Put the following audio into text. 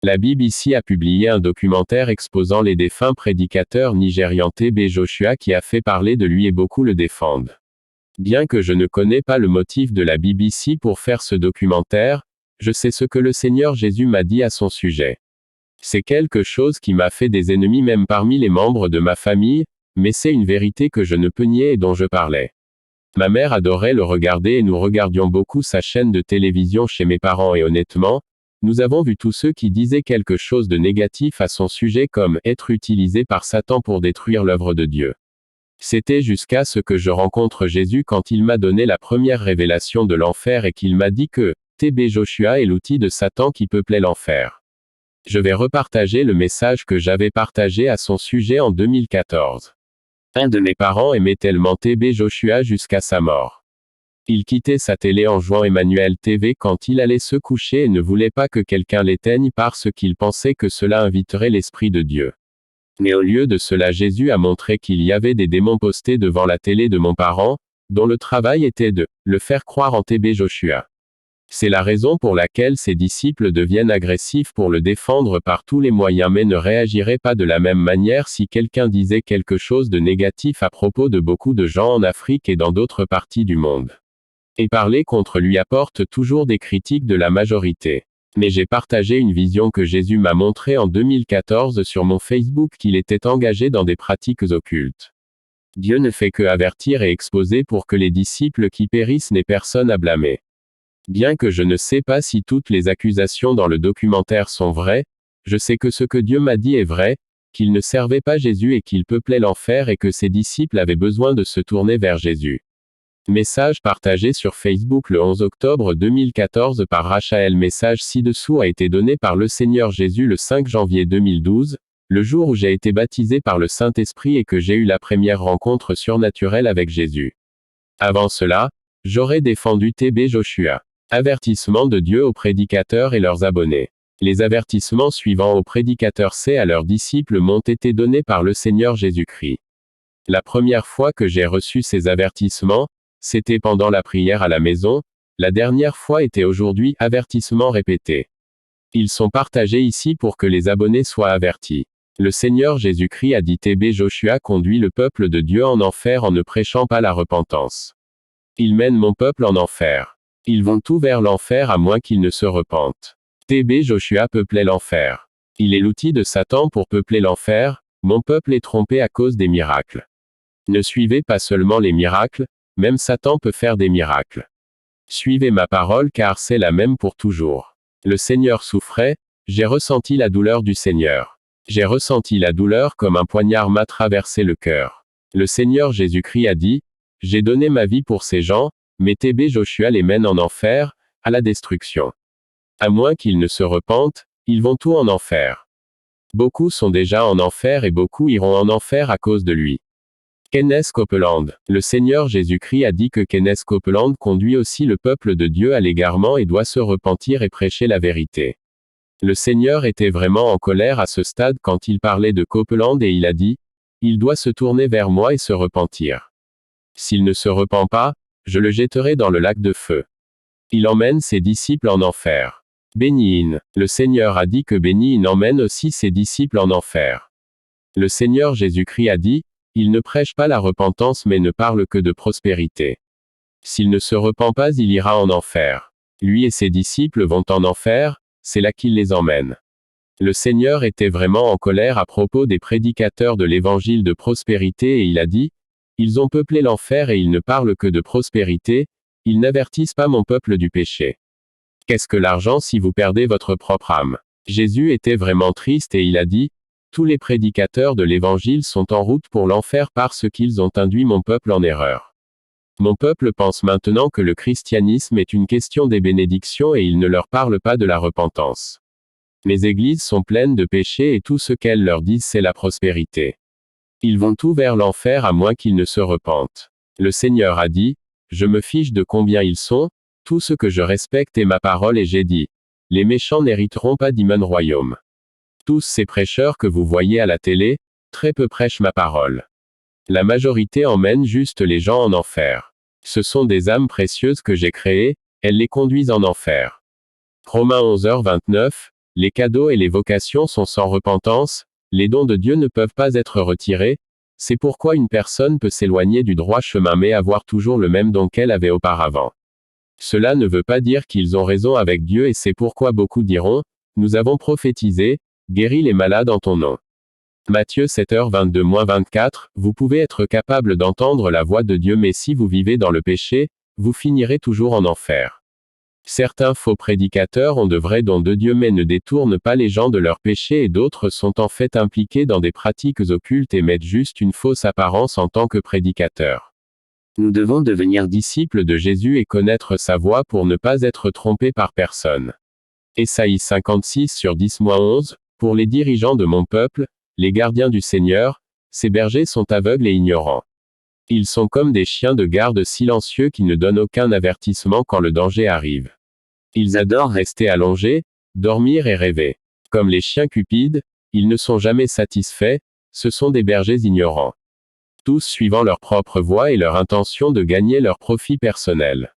La BBC a publié un documentaire exposant les défunts prédicateurs nigérians TB Joshua qui a fait parler de lui et beaucoup le défendent. Bien que je ne connais pas le motif de la BBC pour faire ce documentaire, je sais ce que le Seigneur Jésus m'a dit à son sujet. C'est quelque chose qui m'a fait des ennemis même parmi les membres de ma famille, mais c'est une vérité que je ne peux nier et dont je parlais. Ma mère adorait le regarder et nous regardions beaucoup sa chaîne de télévision chez mes parents et honnêtement, nous avons vu tous ceux qui disaient quelque chose de négatif à son sujet comme être utilisé par Satan pour détruire l'œuvre de Dieu. C'était jusqu'à ce que je rencontre Jésus quand il m'a donné la première révélation de l'enfer et qu'il m'a dit que TB Joshua est l'outil de Satan qui peuplait l'enfer. Je vais repartager le message que j'avais partagé à son sujet en 2014. Un de mes parents aimait tellement TB Joshua jusqu'à sa mort. Il quittait sa télé en jouant Emmanuel TV quand il allait se coucher et ne voulait pas que quelqu'un l'éteigne parce qu'il pensait que cela inviterait l'Esprit de Dieu. Mais au lieu de cela, Jésus a montré qu'il y avait des démons postés devant la télé de mon parent, dont le travail était de le faire croire en TB Joshua. C'est la raison pour laquelle ses disciples deviennent agressifs pour le défendre par tous les moyens mais ne réagiraient pas de la même manière si quelqu'un disait quelque chose de négatif à propos de beaucoup de gens en Afrique et dans d'autres parties du monde. Et parler contre lui apporte toujours des critiques de la majorité. Mais j'ai partagé une vision que Jésus m'a montrée en 2014 sur mon Facebook qu'il était engagé dans des pratiques occultes. Dieu ne fait que avertir et exposer pour que les disciples qui périssent n'aient personne à blâmer. Bien que je ne sais pas si toutes les accusations dans le documentaire sont vraies, je sais que ce que Dieu m'a dit est vrai, qu'il ne servait pas Jésus et qu'il peuplait l'enfer et que ses disciples avaient besoin de se tourner vers Jésus. Message partagé sur Facebook le 11 octobre 2014 par Rachael. Message ci-dessous a été donné par le Seigneur Jésus le 5 janvier 2012, le jour où j'ai été baptisé par le Saint-Esprit et que j'ai eu la première rencontre surnaturelle avec Jésus. Avant cela, j'aurais défendu TB Joshua. Avertissement de Dieu aux prédicateurs et leurs abonnés. Les avertissements suivants aux prédicateurs et à leurs disciples m'ont été donnés par le Seigneur Jésus-Christ. La première fois que j'ai reçu ces avertissements, c'était pendant la prière à la maison, la dernière fois était aujourd'hui, avertissement répété. Ils sont partagés ici pour que les abonnés soient avertis. Le Seigneur Jésus-Christ a dit TB Joshua conduit le peuple de Dieu en enfer en ne prêchant pas la repentance. Il mène mon peuple en enfer. Ils vont tout vers l'enfer à moins qu'ils ne se repentent. TB Joshua peuplait l'enfer. Il est l'outil de Satan pour peupler l'enfer, mon peuple est trompé à cause des miracles. Ne suivez pas seulement les miracles, même Satan peut faire des miracles. Suivez ma parole car c'est la même pour toujours. Le Seigneur souffrait, j'ai ressenti la douleur du Seigneur. J'ai ressenti la douleur comme un poignard m'a traversé le cœur. Le Seigneur Jésus-Christ a dit, j'ai donné ma vie pour ces gens, mais TB Joshua les mène en enfer, à la destruction. À moins qu'ils ne se repentent, ils vont tout en enfer. Beaucoup sont déjà en enfer et beaucoup iront en enfer à cause de lui. Kenneth Copeland. Le Seigneur Jésus-Christ a dit que Kenneth Copeland conduit aussi le peuple de Dieu à l'égarement et doit se repentir et prêcher la vérité. Le Seigneur était vraiment en colère à ce stade quand il parlait de Copeland et il a dit, il doit se tourner vers moi et se repentir. S'il ne se repent pas, je le jetterai dans le lac de feu. Il emmène ses disciples en enfer. Bénin. Le Seigneur a dit que Bénin emmène aussi ses disciples en enfer. Le Seigneur Jésus-Christ a dit, il ne prêche pas la repentance mais ne parle que de prospérité. S'il ne se repent pas, il ira en enfer. Lui et ses disciples vont en enfer, c'est là qu'il les emmène. Le Seigneur était vraiment en colère à propos des prédicateurs de l'évangile de prospérité et il a dit, ils ont peuplé l'enfer et ils ne parlent que de prospérité, ils n'avertissent pas mon peuple du péché. Qu'est-ce que l'argent si vous perdez votre propre âme? Jésus était vraiment triste et il a dit, tous les prédicateurs de l'évangile sont en route pour l'enfer parce qu'ils ont induit mon peuple en erreur. Mon peuple pense maintenant que le christianisme est une question des bénédictions et il ne leur parle pas de la repentance. Mes églises sont pleines de péchés et tout ce qu'elles leur disent c'est la prospérité. Ils vont tout vers l'enfer à moins qu'ils ne se repentent. Le Seigneur a dit, je me fiche de combien ils sont, tout ce que je respecte est ma parole et j'ai dit, les méchants n'hériteront pas d'Immanuel royaume. Tous ces prêcheurs que vous voyez à la télé, très peu prêchent ma parole. La majorité emmène juste les gens en enfer. Ce sont des âmes précieuses que j'ai créées, elles les conduisent en enfer. Romains 11h29, les cadeaux et les vocations sont sans repentance, les dons de Dieu ne peuvent pas être retirés, c'est pourquoi une personne peut s'éloigner du droit chemin mais avoir toujours le même don qu'elle avait auparavant. Cela ne veut pas dire qu'ils ont raison avec Dieu et c'est pourquoi beaucoup diront, nous avons prophétisé, guéri les malades en ton nom. Matthieu 7h22-24, vous pouvez être capable d'entendre la voix de Dieu mais si vous vivez dans le péché, vous finirez toujours en enfer. Certains faux prédicateurs ont de vrais dons de Dieu mais ne détournent pas les gens de leurs péchés et d'autres sont en fait impliqués dans des pratiques occultes et mettent juste une fausse apparence en tant que prédicateurs. Nous devons devenir disciples de Jésus et connaître sa voix pour ne pas être trompés par personne. Ésaïe 56/10-11, pour les dirigeants de mon peuple, les gardiens du Seigneur, ces bergers sont aveugles et ignorants. Ils sont comme des chiens de garde silencieux qui ne donnent aucun avertissement quand le danger arrive. Ils adorent rester allongés, dormir et rêver. Comme les chiens cupides, ils ne sont jamais satisfaits, ce sont des bergers ignorants. Tous suivant leur propre voie et leur intention de gagner leur profit personnel.